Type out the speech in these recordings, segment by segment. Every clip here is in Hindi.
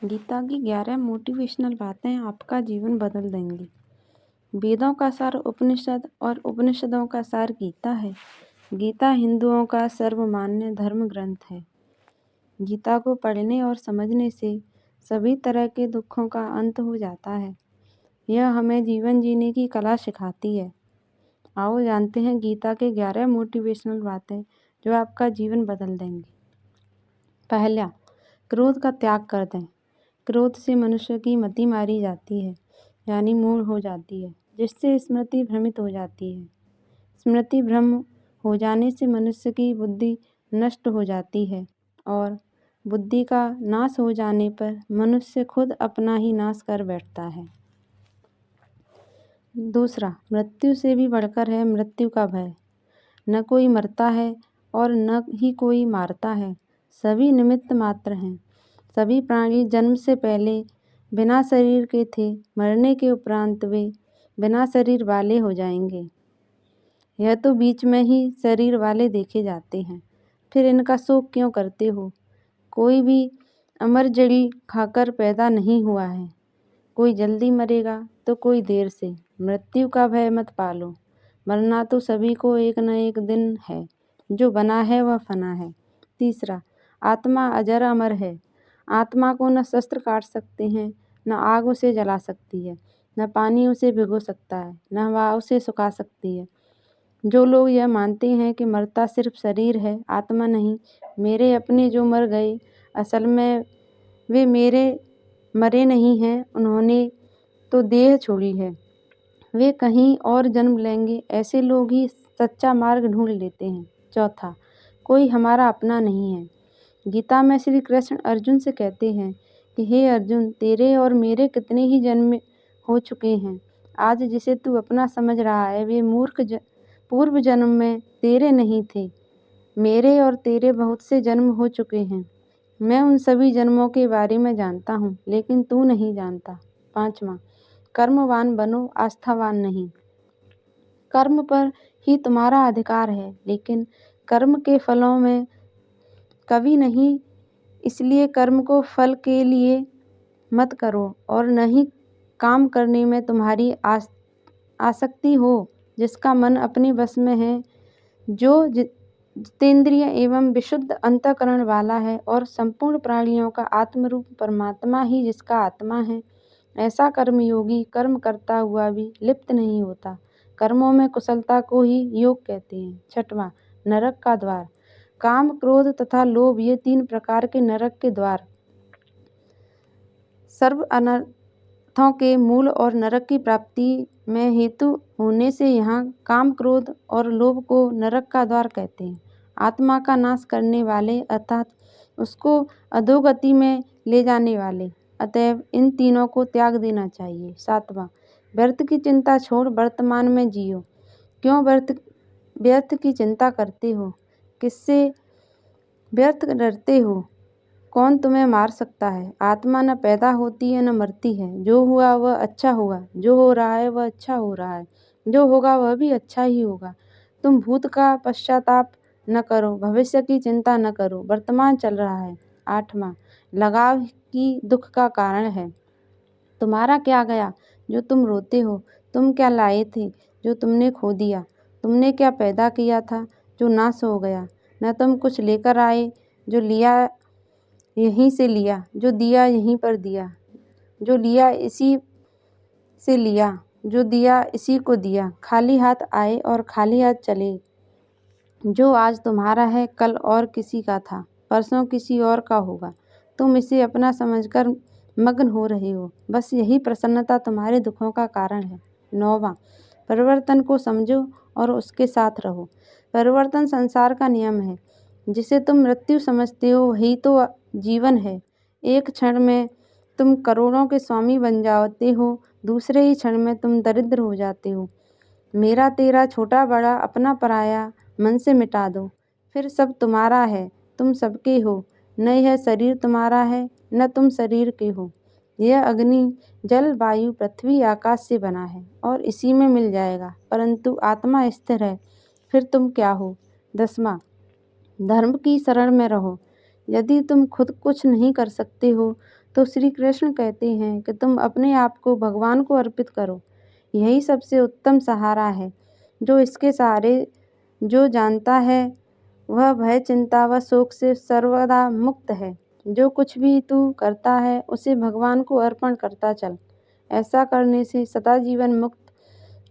गीता की 11 मोटिवेशनल बातें आपका जीवन बदल देंगी। वेदों का सार उपनिषद और उपनिषदों का सार गीता है। गीता हिंदुओं का सर्वमान्य धर्म ग्रंथ है। गीता को पढ़ने और समझने से सभी तरह के दुखों का अंत हो जाता है। यह हमें जीवन जीने की कला सिखाती है। आओ जानते हैं गीता के 11 मोटिवेशनल बातें जो आपका जीवन बदल देंगी। पहला, क्रोध का त्याग कर दें। क्रोध से मनुष्य की मति मारी जाती है, यानी मूढ़ हो जाती है, जिससे स्मृति भ्रमित हो जाती है। स्मृति भ्रम हो जाने से मनुष्य की बुद्धि नष्ट हो जाती है और बुद्धि का नाश हो जाने पर मनुष्य खुद अपना ही नाश कर बैठता है। दूसरा, मृत्यु से भी बढ़कर है मृत्यु का भय। न कोई मरता है और न ही कोई मारता है, सभी निमित्त मात्र हैं। सभी प्राणी जन्म से पहले बिना शरीर के थे, मरने के उपरांत वे बिना शरीर वाले हो जाएंगे। यह तो बीच में ही शरीर वाले देखे जाते हैं, फिर इनका शोक क्यों करते हो? कोई भी अमर जड़ी खाकर पैदा नहीं हुआ है। कोई जल्दी मरेगा तो कोई देर से। मृत्यु का भय मत पालो, मरना तो सभी को एक न एक दिन है। जो बना है वह फना है। तीसरा, आत्मा अजर अमर है। आत्मा को न शस्त्र काट सकते हैं, न आग उसे जला सकती है, न पानी उसे भिगो सकता है, न हवा उसे सुखा सकती है। जो लोग यह मानते हैं कि मरता सिर्फ शरीर है, आत्मा नहीं, मेरे अपने जो मर गए, असल में वे मेरे मरे नहीं हैं, उन्होंने तो देह छोड़ी है। वे कहीं और जन्म लेंगे। ऐसे लोग ही सच्चा मार्ग ढूंढ लेते हैं। चौथा, कोई हमारा अपना नहीं है। गीता में श्री कृष्ण अर्जुन से कहते हैं कि हे अर्जुन, तेरे और मेरे कितने ही जन्म हो चुके हैं। आज जिसे तू अपना समझ रहा है वे पूर्व जन्म में तेरे नहीं थे। मेरे और तेरे बहुत से जन्म हो चुके हैं। मैं उन सभी जन्मों के बारे में जानता हूँ, लेकिन तू नहीं जानता। पांचवा, कर्मवान बनो, आस्थावान नहीं। कर्म पर ही तुम्हारा अधिकार है, लेकिन कर्म के फलों में कभी नहीं। इसलिए कर्म को फल के लिए मत करो और न ही काम करने में तुम्हारी आसक्ति हो। जिसका मन अपने बस में है, जो जितेंद्रिय एवं विशुद्ध अंतःकरण वाला है और संपूर्ण प्राणियों का आत्मरूप परमात्मा ही जिसका आत्मा है, ऐसा कर्मयोगी कर्म करता हुआ भी लिप्त नहीं होता। कर्मों में कुशलता को ही योग कहते हैं। छठवां, नरक का द्वार। काम, क्रोध तथा लोभ, ये 3 प्रकार के नरक के द्वार सर्व अनर्थों के मूल और नरक की प्राप्ति में हेतु होने से यहाँ काम, क्रोध और लोभ को नरक का द्वार कहते हैं। आत्मा का नाश करने वाले अर्थात उसको अधोगति में ले जाने वाले। अतएव इन तीनों को त्याग देना चाहिए। सातवां, व्यर्थ की चिंता छोड़ वर्तमान में जियो। क्यों व्यर्थ की चिंता करते हो? किससे व्यर्थ डरते हो? कौन तुम्हें मार सकता है? आत्मा न पैदा होती है न मरती है। जो हुआ वह अच्छा हुआ, जो हो रहा है वह अच्छा हो रहा है, जो होगा वह भी अच्छा ही होगा। तुम भूत का पश्चाताप न करो, भविष्य की चिंता न करो, वर्तमान चल रहा है। आठवां, लगाव की दुख का कारण है। तुम्हारा क्या गया जो तुम रोते हो? तुम क्या लाए थे जो तुमने खो दिया? तुमने क्या पैदा किया था जो नाश हो गया? न तुम कुछ लेकर आए, जो लिया यहीं से लिया, जो दिया यहीं पर दिया, जो लिया इसी से लिया, जो दिया इसी को दिया। खाली हाथ आए और खाली हाथ चले। जो आज तुम्हारा है कल और किसी का था, परसों किसी और का होगा। तुम इसे अपना समझकर मग्न हो रहे हो। बस यही प्रसन्नता तुम्हारे दुखों का कारण है। नौवां, परिवर्तन को समझो और उसके साथ रहो। परिवर्तन संसार का नियम है। जिसे तुम मृत्यु समझते हो वही तो जीवन है। एक क्षण में तुम करोड़ों के स्वामी बन जाते हो, दूसरे ही क्षण में तुम दरिद्र हो जाते हो। मेरा तेरा, छोटा बड़ा, अपना पराया मन से मिटा दो, फिर सब तुम्हारा है, तुम सबके हो। न यह शरीर तुम्हारा है, न तुम शरीर के हो। यह अग्नि, जल, वायु, पृथ्वी, आकाश से बना है और इसी में मिल जाएगा, परंतु आत्मा स्थिर है। फिर तुम क्या हो? 10वां, धर्म की शरण में रहो। यदि तुम खुद कुछ नहीं कर सकते हो तो श्री कृष्ण कहते हैं कि तुम अपने आप को भगवान को अर्पित करो। यही सबसे उत्तम सहारा है। जो इसके सहारे जो जानता है वह भय, चिंता व शोक से सर्वदा मुक्त है। जो कुछ भी तू करता है उसे भगवान को अर्पण करता चल। ऐसा करने से सदा जीवन मुक्त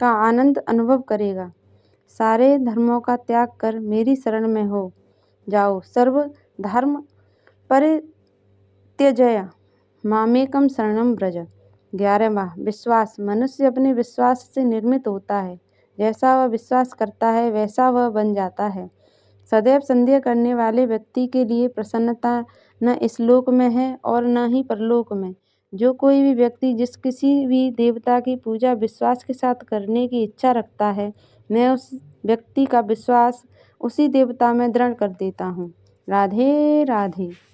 का आनंद अनुभव करेगा। सारे धर्मों का त्याग कर मेरी शरण में हो जाओ। सर्व धर्म परित्यज्य मामेकम शरणम व्रज। 11वां विश्वास। मनुष्य अपने विश्वास से निर्मित होता है। जैसा वह विश्वास करता है वैसा वह बन जाता है। सदैव संदेह करने वाले व्यक्ति के लिए प्रसन्नता न इस लोक में है और न ही परलोक में। जो कोई भी व्यक्ति जिस किसी भी देवता की पूजा विश्वास के साथ करने की इच्छा रखता है, मैं उस व्यक्ति का विश्वास उसी देवता में दृढ़ कर देता हूँ। राधे राधे।